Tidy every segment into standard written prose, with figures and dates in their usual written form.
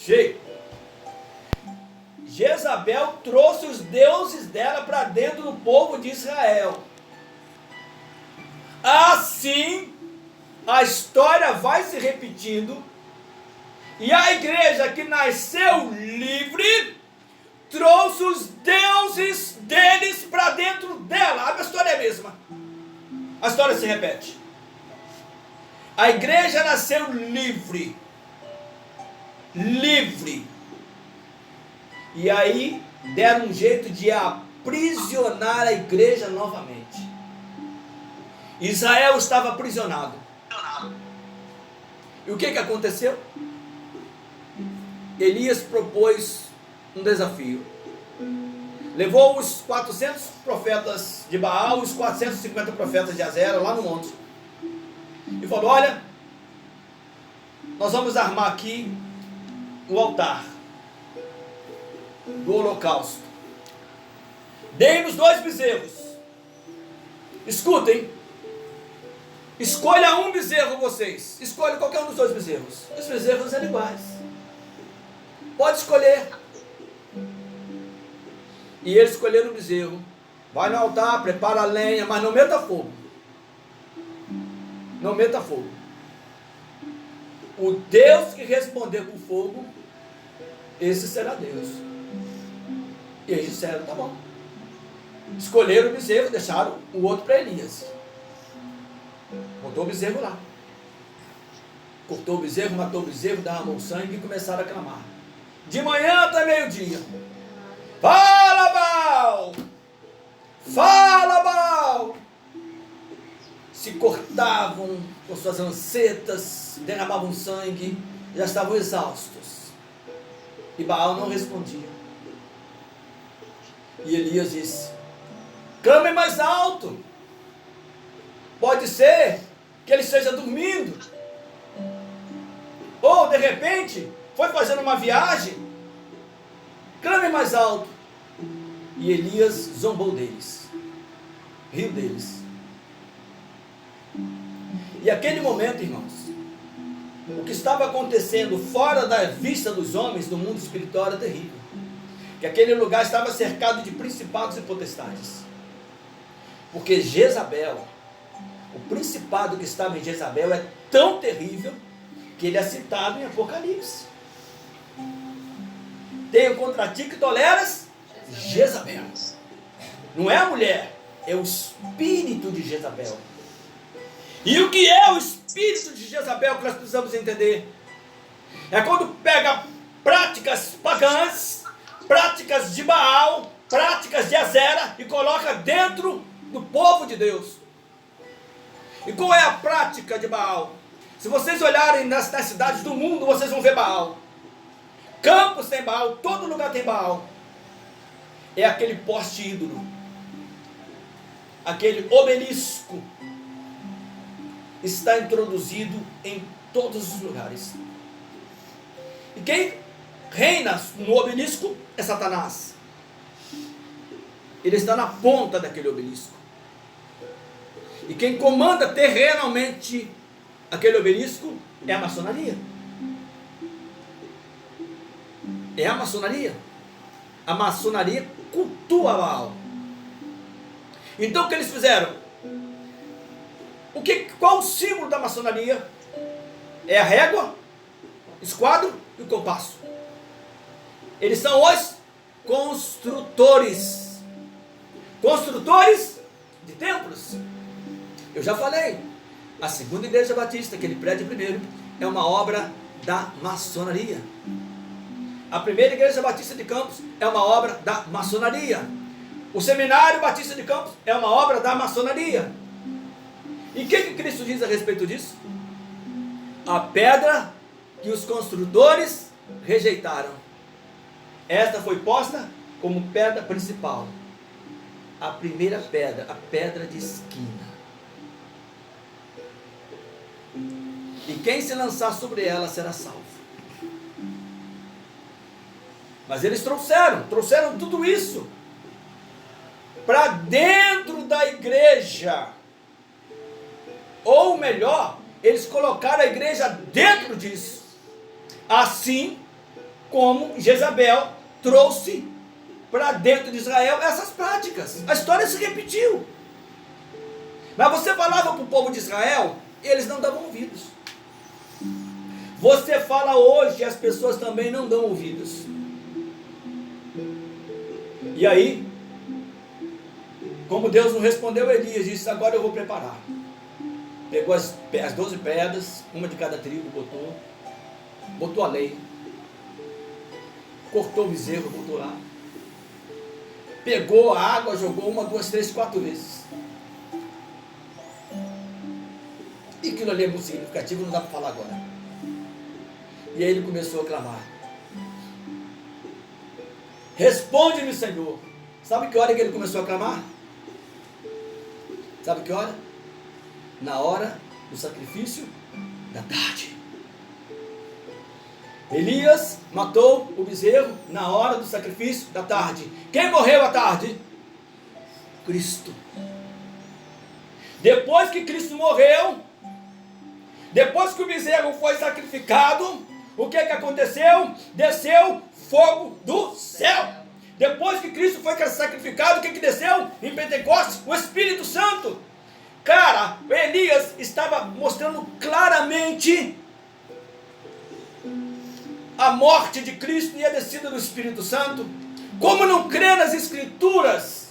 Cheio. Jezabel trouxe os deuses dela para dentro do povo de Israel. Assim, a história vai se repetindo, e a igreja que nasceu livre trouxe os deuses deles para dentro dela. A história é a mesma. A história se repete. A igreja nasceu livre. Livre. E aí deram um jeito de aprisionar a igreja novamente. Israel estava aprisionado. E o que aconteceu? Elias propôs um desafio. Levou os 400 profetas de Baal, os 450 profetas de Azera lá no monte. E falou: olha, nós vamos armar aqui o altar do holocausto. Dei-nos 2 bezerros. Escutem. Escolha um bezerro vocês. Escolha qualquer um dos 2 bezerros. Os bezerros eram iguais. Pode escolher. E eles escolheram o bezerro. Vai no altar, prepara a lenha, mas não meta fogo. Não meta fogo. O Deus que responder com fogo, esse será Deus. E eles disseram: tá bom. Escolheram o bezerro, deixaram o outro para Elias. Botou o bezerro lá. Cortou o bezerro, matou o bezerro, derramou sangue e começaram a clamar. De manhã até meio-dia. Fala, Baal! Fala, Baal! Se cortavam com suas lancetas, derramavam sangue, já estavam exaustos. E Baal não respondia. E Elias disse: clame mais alto. Pode ser que ele esteja dormindo. Ou, de repente, foi fazendo uma viagem. Clame mais alto. E Elias zombou deles. Riu deles. E aquele momento, irmãos, o que estava acontecendo fora da vista dos homens do mundo espiritual era terrível. Que aquele lugar estava cercado de principados e potestades. Porque Jezabel, o principado que estava em Jezabel é tão terrível que ele é citado em Apocalipse. Tenho contra ti que toleras Jezabel. Não é a mulher, é o espírito de Jezabel. E o que é o espírito de Jezabel que nós precisamos entender? É quando pega práticas pagãs, práticas de Baal, práticas de Azera e coloca dentro do povo de Deus. E qual é a prática de Baal? Se vocês olharem nas cidades do mundo, vocês vão ver Baal. Campos tem Baal, todo lugar tem Baal. É aquele poste ídolo, aquele obelisco, está introduzido em todos os lugares. E quem reina no obelisco é Satanás. Ele está na ponta daquele obelisco. E quem comanda terrenalmente aquele obelisco é a maçonaria. É a maçonaria. A maçonaria cultua Baal. Então o que eles fizeram? Qual o símbolo da maçonaria? É a régua, esquadro e o compasso. Eles são os construtores. Construtores de templos. Eu já falei, a segunda igreja batista, aquele prédio primeiro, é uma obra da maçonaria. A primeira igreja batista de Campos é uma obra da maçonaria. O seminário batista de Campos é uma obra da maçonaria. E o que Cristo diz a respeito disso? A pedra que os construtores rejeitaram, esta foi posta como pedra principal. A primeira pedra, a pedra de esquina. E quem se lançar sobre ela será salvo. Mas eles trouxeram tudo isso para dentro da igreja. Ou melhor, eles colocaram a igreja dentro disso. Assim, como Jezabel trouxe para dentro de Israel essas práticas. A história se repetiu. Mas você falava para o povo de Israel, eles não davam ouvidos. Você fala hoje e as pessoas também não dão ouvidos. E aí, como Deus não respondeu, Elias disse: agora eu vou preparar. Pegou as 12 pedras, uma de cada tribo, botou a lei, cortou o bezerro, botou lá, pegou a água, jogou 1, 2, 3, 4 vezes. E aquilo ali é muito significativo, não dá para falar agora. E aí ele começou a clamar: responde-me, Senhor. Sabe que hora que ele começou a clamar? Sabe que hora? Na hora do sacrifício da tarde. Elias matou o bezerro na hora do sacrifício da tarde. Quem morreu à tarde? Cristo. Depois que Cristo morreu, depois que o bezerro foi sacrificado, o que aconteceu? Desceu fogo do céu. Depois que Cristo foi sacrificado, o que desceu? Em Pentecostes, o Espírito Santo. Cara, Elias estava mostrando claramente a morte de Cristo e a descida do Espírito Santo. Como não crer nas Escrituras?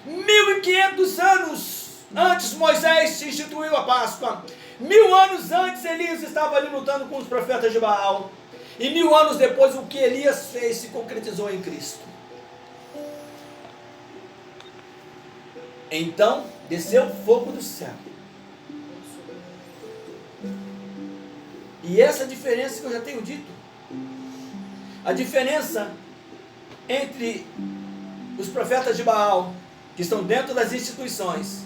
1500 anos antes Moisés instituiu a Páscoa. 1000 anos antes Elias estava ali lutando com os profetas de Baal. E 1000 anos depois o que Elias fez se concretizou em Cristo. Então desceu fogo do céu. E essa diferença que eu já tenho dito, a diferença entre os profetas de Baal, que estão dentro das instituições,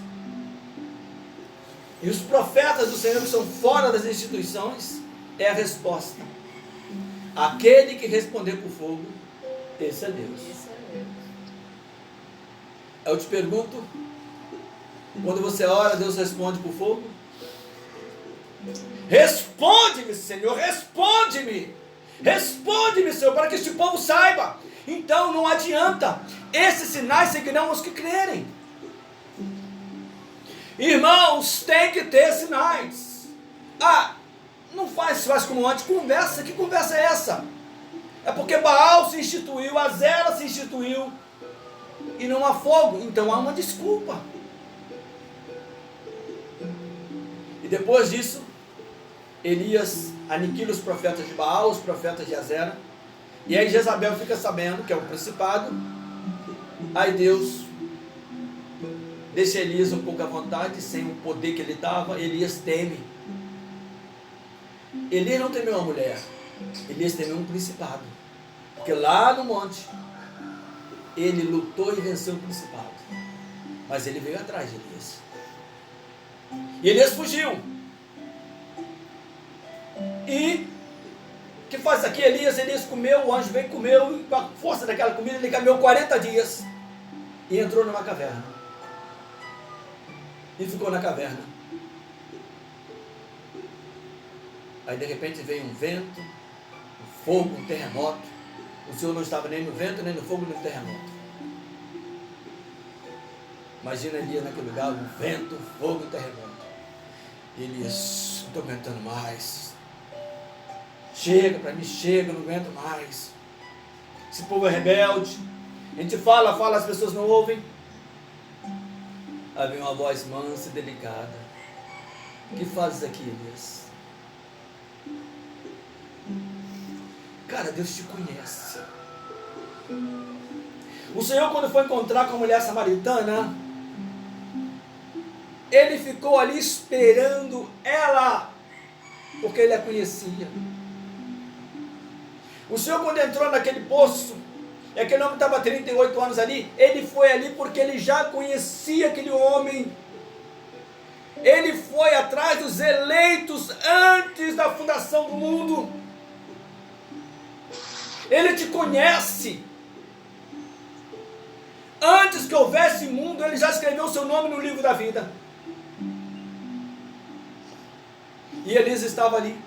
e os profetas do Senhor que estão fora das instituições, é a resposta. Aquele que responder por fogo, esse é Deus. Eu te pergunto, quando você ora, Deus responde por fogo? Responde-me, Senhor, responde-me. Responde-me, Senhor, para que este povo saiba. Então não adianta, esses sinais seguirão os que crerem. Irmãos, tem que ter sinais. Não faz como antes, conversa, que conversa é essa? É porque Baal se instituiu, Azera se instituiu, e não há fogo, então há uma desculpa. E depois disso, Elias aniquila os profetas de Baal, os profetas de Azera, e aí Jezabel fica sabendo que é o principado. Aí Deus deixa Elias um pouco à vontade, sem o poder que ele estava. Elias teme. Elias não temeu uma mulher, Elias temeu um principado, porque lá no monte ele lutou e venceu o principado, mas ele veio atrás de Elias, e Elias fugiu. E o que faz aqui? Elias comeu, o anjo veio e comeu, e com a força daquela comida ele caminhou 40 dias e entrou numa caverna e ficou na caverna. Aí de repente veio um vento, um fogo, um terremoto. O Senhor não estava nem no vento, nem no fogo, nem no terremoto. Imagina Elias naquele lugar, um vento, um fogo, um terremoto. Elias, não estou aguentando mais. Chega para mim, chega, não aguento mais. Esse povo é rebelde. A gente fala, as pessoas não ouvem. Aí vem uma voz mansa e delicada. O que fazes aqui, Elias? Cara, Deus te conhece. O Senhor, quando foi encontrar com a mulher samaritana, ele ficou ali esperando ela, porque ele a conhecia. O Senhor, quando entrou naquele poço, e aquele homem estava 38 anos ali, ele foi ali porque ele já conhecia aquele homem. Ele foi atrás dos eleitos antes da fundação do mundo. Ele te conhece. Antes que houvesse mundo, ele já escreveu o seu nome no livro da vida. E Elias estava ali.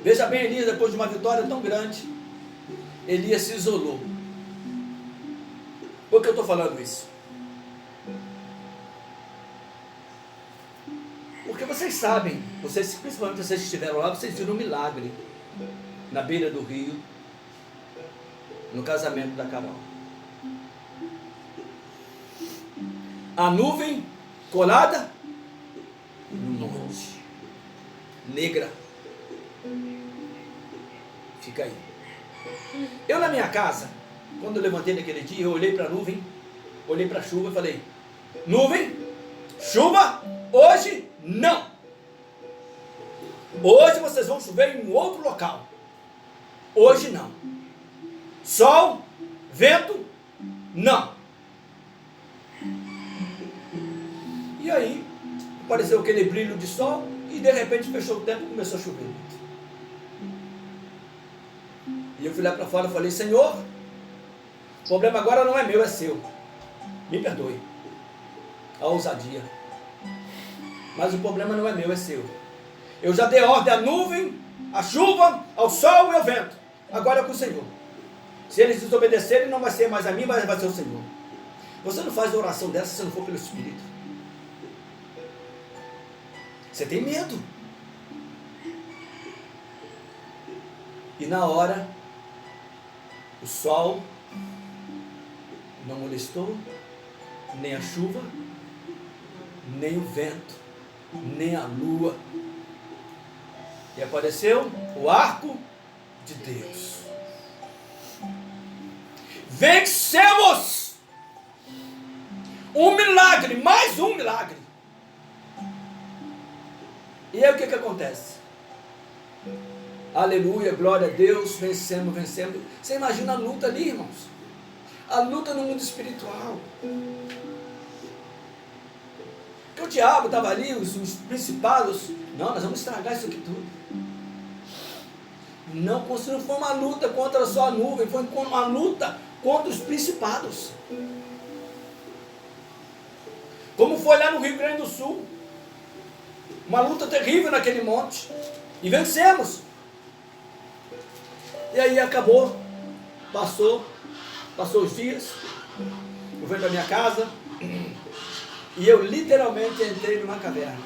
Veja bem, Elias, depois de uma vitória tão grande, Elias se isolou. Por que eu estou falando isso? Porque vocês sabem, principalmente vocês que estiveram lá, vocês viram um milagre na beira do rio, no casamento da Carol. A nuvem colada no monte, negra. Fica aí. Eu na minha casa, quando eu levantei naquele dia, eu olhei para a nuvem, olhei para a chuva e falei: nuvem, chuva, hoje não. Hoje vocês vão chover em outro local. Hoje não. Sol, vento, não. E aí, apareceu aquele brilho de sol e de repente fechou o tempo e começou a chover. E eu fui lá para fora e falei: Senhor, o problema agora não é meu, é seu. Me perdoe a ousadia. Mas o problema não é meu, é seu. Eu já dei ordem à nuvem, à chuva, ao sol e ao vento. Agora é com o Senhor. Se eles desobedecerem, não vai ser mais a mim, mas vai ser o Senhor. Você não faz oração dessa se não for pelo Espírito. Você tem medo. E na hora, o sol não molestou, nem a chuva, nem o vento, nem a lua. E apareceu o arco de Deus. Vencemos! Um milagre, mais um milagre. E aí o que acontece? Aleluia, glória a Deus, vencemos. Você imagina a luta ali, irmãos? A luta no mundo espiritual. Porque o diabo estava ali, os principados. Não, nós vamos estragar isso aqui tudo. Não foi uma luta contra só a nuvem, foi uma luta contra os principados. Como foi lá no Rio Grande do Sul. Uma luta terrível naquele monte. E vencemos. E aí acabou. Passou os dias. Eu fui para minha casa. E eu literalmente entrei numa caverna.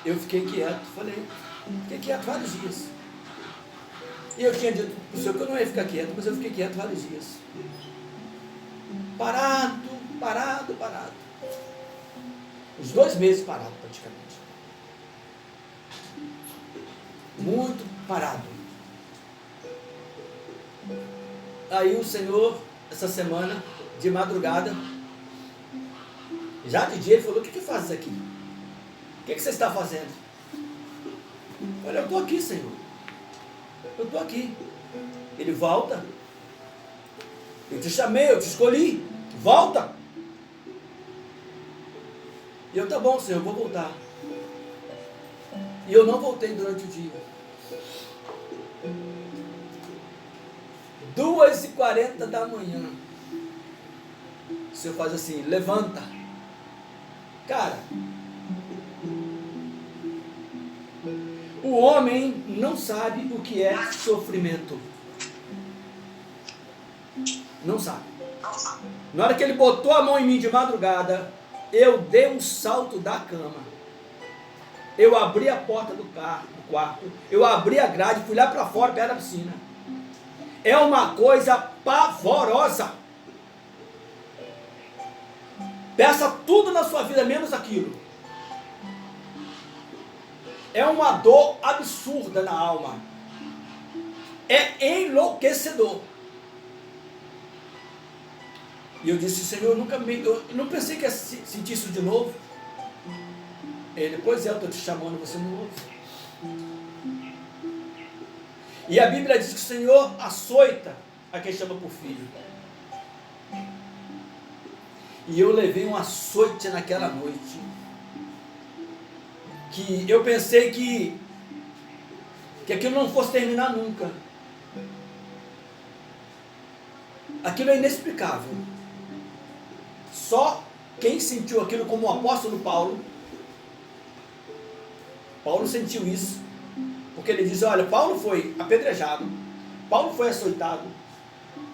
Eu fiquei quieto. Fiquei quieto vários dias. E eu tinha dito para o Senhor que eu não ia ficar quieto, mas eu fiquei quieto vários dias. Parado. Uns 2 meses parado praticamente. Muito parado. Aí o Senhor, essa semana, de madrugada, já de dia, ele falou: o que fazes aqui? O que você está fazendo? Olha, eu estou aqui, Senhor. Eu estou aqui. Ele: volta. Eu te chamei, eu te escolhi. Volta. E eu: tá bom, Senhor, eu vou voltar. E eu não voltei durante o dia. 2h40 da manhã. O Senhor faz assim: levanta. Cara, o homem não sabe o que é sofrimento. Não sabe. Na hora que ele botou a mão em mim de madrugada, eu dei um salto da cama. Eu abri a porta do quarto, eu abri a grade, fui lá para fora, perto da piscina. É uma coisa pavorosa. Peça tudo na sua vida, menos aquilo. É uma dor absurda na alma. É enlouquecedor. E eu disse: Senhor, eu não pensei que ia sentir isso de novo. Ele: pois é, eu estou te chamando, você não ouve. E a Bíblia diz que o Senhor açoita a quem chama por filho. E eu levei um açoite naquela noite, que eu pensei que aquilo não fosse terminar nunca. Aquilo é inexplicável. Só quem sentiu aquilo, como o apóstolo Paulo, Paulo sentiu isso, porque ele diz, olha, Paulo foi apedrejado, Paulo foi açoitado,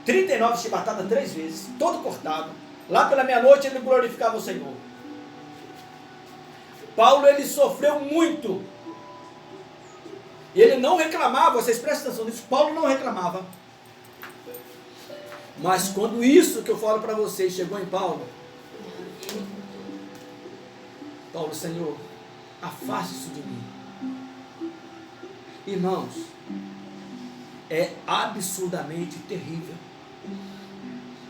39 chibatadas 3 vezes, todo cortado, lá pela meia-noite ele glorificava o Senhor. Paulo, ele sofreu muito, e ele não reclamava, vocês prestem atenção nisso, Paulo não reclamava, mas quando isso que eu falo para vocês chegou em Paulo, Senhor, afaste isso de mim. Irmãos, é absurdamente terrível.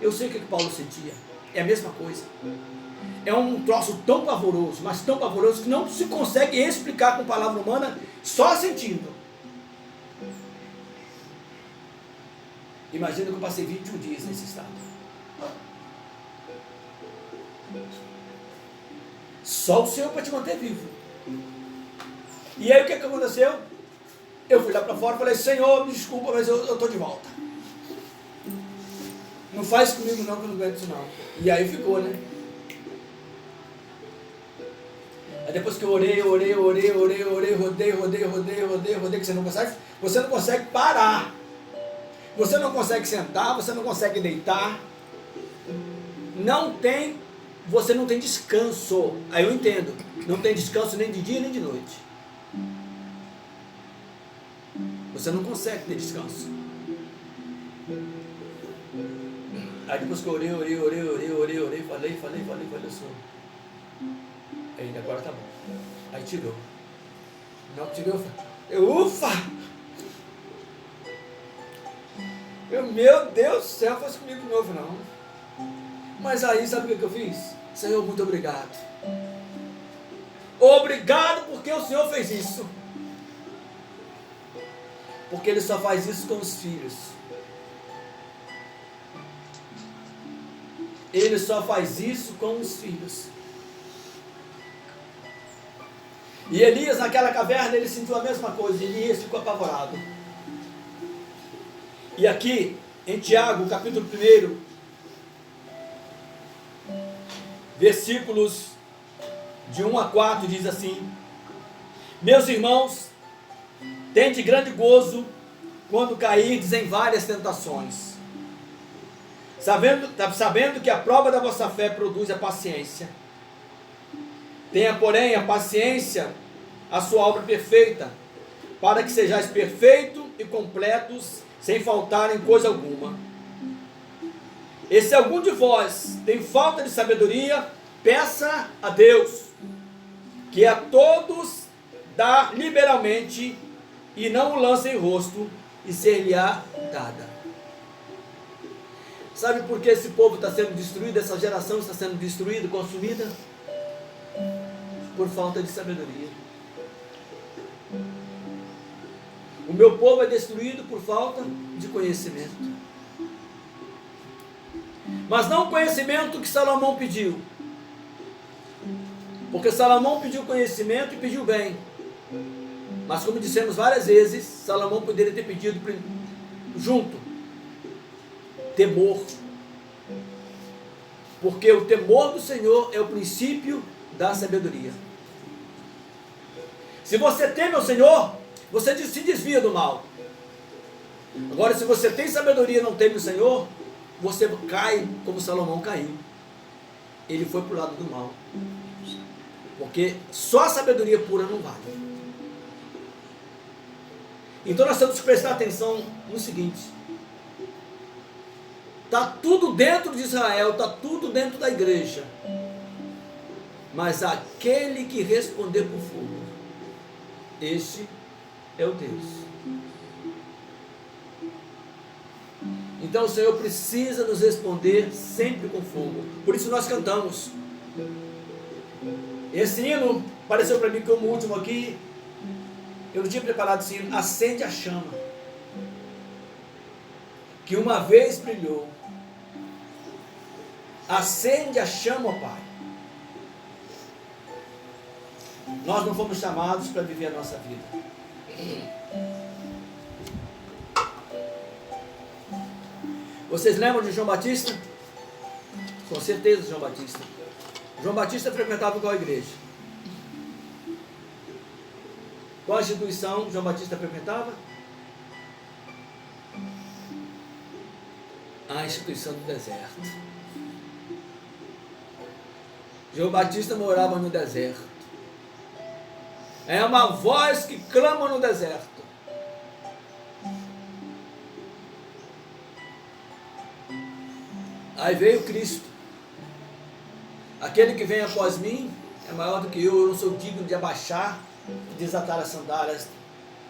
Eu sei o que Paulo sentia, é a mesma coisa. É um troço tão pavoroso, mas tão pavoroso que não se consegue explicar com palavra humana, só sentindo. Imagina que eu passei 21 dias nesse estado. Só o Senhor para te manter vivo. E aí o que aconteceu? Eu fui lá para fora e falei, Senhor, me desculpa, mas eu estou de volta. Não faz comigo não, que eu não aguento isso não. E aí ficou, né? Aí depois que eu orei, rodei, que você não consegue parar. Você não consegue sentar, você não consegue deitar. Você não tem descanso. Aí eu entendo. Não tem descanso nem de dia nem de noite. Você não consegue ter descanso. Aí depois que eu orei, falei, Senhor. Aí agora tá bom. Aí tirou. Não tirou, ufa! Meu Deus do céu, faz comigo de novo não. Mas aí, sabe o que eu fiz? Senhor, muito obrigado. Obrigado porque o Senhor fez isso. Porque Ele só faz isso com os filhos. Ele só faz isso com os filhos. E Elias, naquela caverna, ele sentiu a mesma coisa. Elias ficou apavorado. E aqui, em Tiago, capítulo 1, versículos de 1 a 4, diz assim: meus irmãos, tende grande gozo quando cairdes em várias tentações, sabendo que a prova da vossa fé produz a paciência. Tenha, porém, a paciência a sua obra perfeita, para que sejais perfeitos e completos, sem faltar em coisa alguma. E se algum de vós tem falta de sabedoria, peça a Deus, que a todos dá liberalmente, e não o lance em rosto, e ser-lhe-á dada. Sabe por que esse povo está sendo destruído, essa geração está sendo destruída, consumida? Por falta de sabedoria. O meu povo é destruído por falta de conhecimento. Mas não o conhecimento que Salomão pediu. Porque Salomão pediu conhecimento e pediu bem. Mas como dissemos várias vezes, Salomão poderia ter pedido junto temor. Porque o temor do Senhor é o princípio da sabedoria. Se você teme ao Senhor, você se desvia do mal. Agora, se você tem sabedoria e não teme o Senhor, você cai como Salomão caiu. Ele foi para o lado do mal. Porque só a sabedoria pura não vale. Então nós temos que prestar atenção no seguinte: está tudo dentro de Israel, está tudo dentro da igreja, mas aquele que responder por fogo, este é o Deus. Então o Senhor precisa nos responder sempre com fogo. Por isso nós cantamos. Esse hino pareceu para mim como o último aqui. Eu não tinha preparado esse hino. Acende a chama que uma vez brilhou. Acende a chama, ó Pai. Nós não fomos chamados para viver a nossa vida. Vocês lembram de João Batista? Com certeza, João Batista. João Batista frequentava qual igreja? Qual instituição João Batista frequentava? A instituição do deserto. João Batista morava no deserto. É uma voz que clama no deserto. Aí veio Cristo. Aquele que vem após mim é maior do que eu não sou digno de abaixar e desatar as sandálias,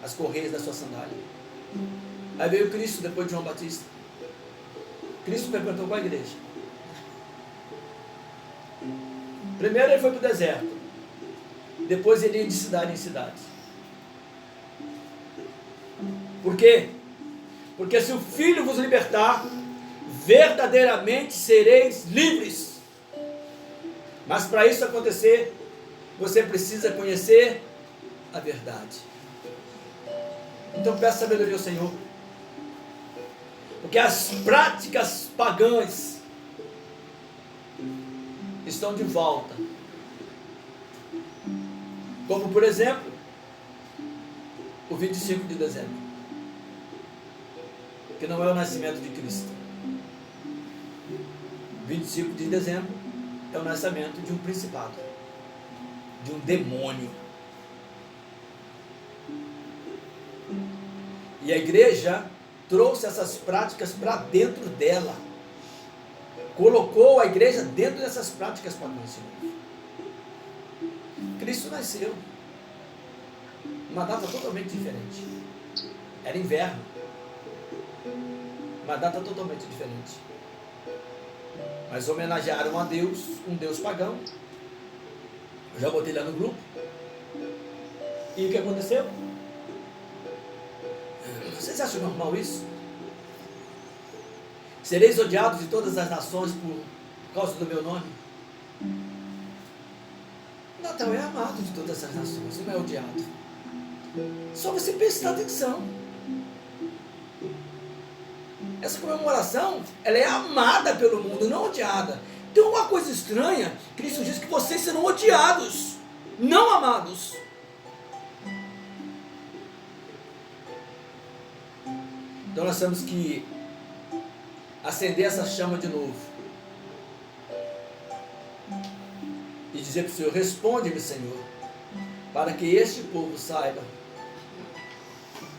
as correias da sua sandália. Aí veio Cristo depois de João Batista. Cristo frequentou com a igreja. Primeiro ele foi para o deserto. Depois ele ia de cidade em cidade. Por quê? Porque se o Filho vos libertar, verdadeiramente sereis livres. Mas para isso acontecer, você precisa conhecer a verdade. Então peça sabedoria ao Senhor. Porque as práticas pagãs estão de volta. Como por exemplo, o 25 de dezembro, que não é o nascimento de Cristo. 25 de dezembro é o nascimento de um principado, de um demônio. E a igreja trouxe essas práticas para dentro dela. Colocou a igreja dentro dessas práticas pagãs. Cristo nasceu uma data totalmente diferente. Era inverno. Uma data totalmente diferente. Mas homenagearam a Deus, um Deus pagão. Eu já botei lá no grupo. E o que aconteceu? Vocês acham normal isso? Sereis odiados de todas as nações por causa do meu nome? Natal é amado de todas as nações, não é odiado. Só você prestar atenção. Essa comemoração, ela é amada pelo mundo, não odiada. Então uma coisa estranha, Cristo diz que vocês serão odiados, não amados. Então nós temos que acender essa chama de novo. E dizer para o Senhor, responde-me, Senhor, para que este povo saiba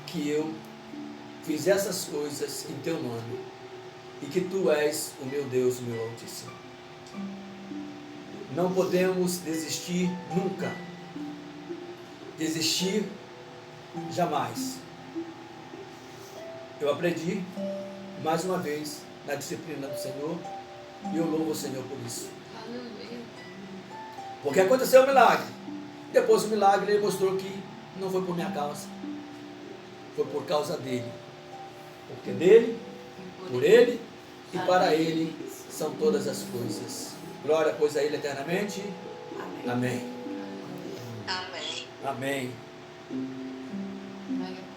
que eu fiz essas coisas em teu nome e que tu és o meu Deus, o meu Altíssimo. Não podemos desistir nunca. Desistir jamais. Eu aprendi mais uma vez na disciplina do Senhor e eu louvo o Senhor por isso. Porque aconteceu o milagre. Depois do milagre ele mostrou que não foi por minha causa, foi por causa dele. Porque dele, por ele e para ele são todas as coisas. Glória, pois, a ele eternamente. Amém. Amém. Amém. Amém.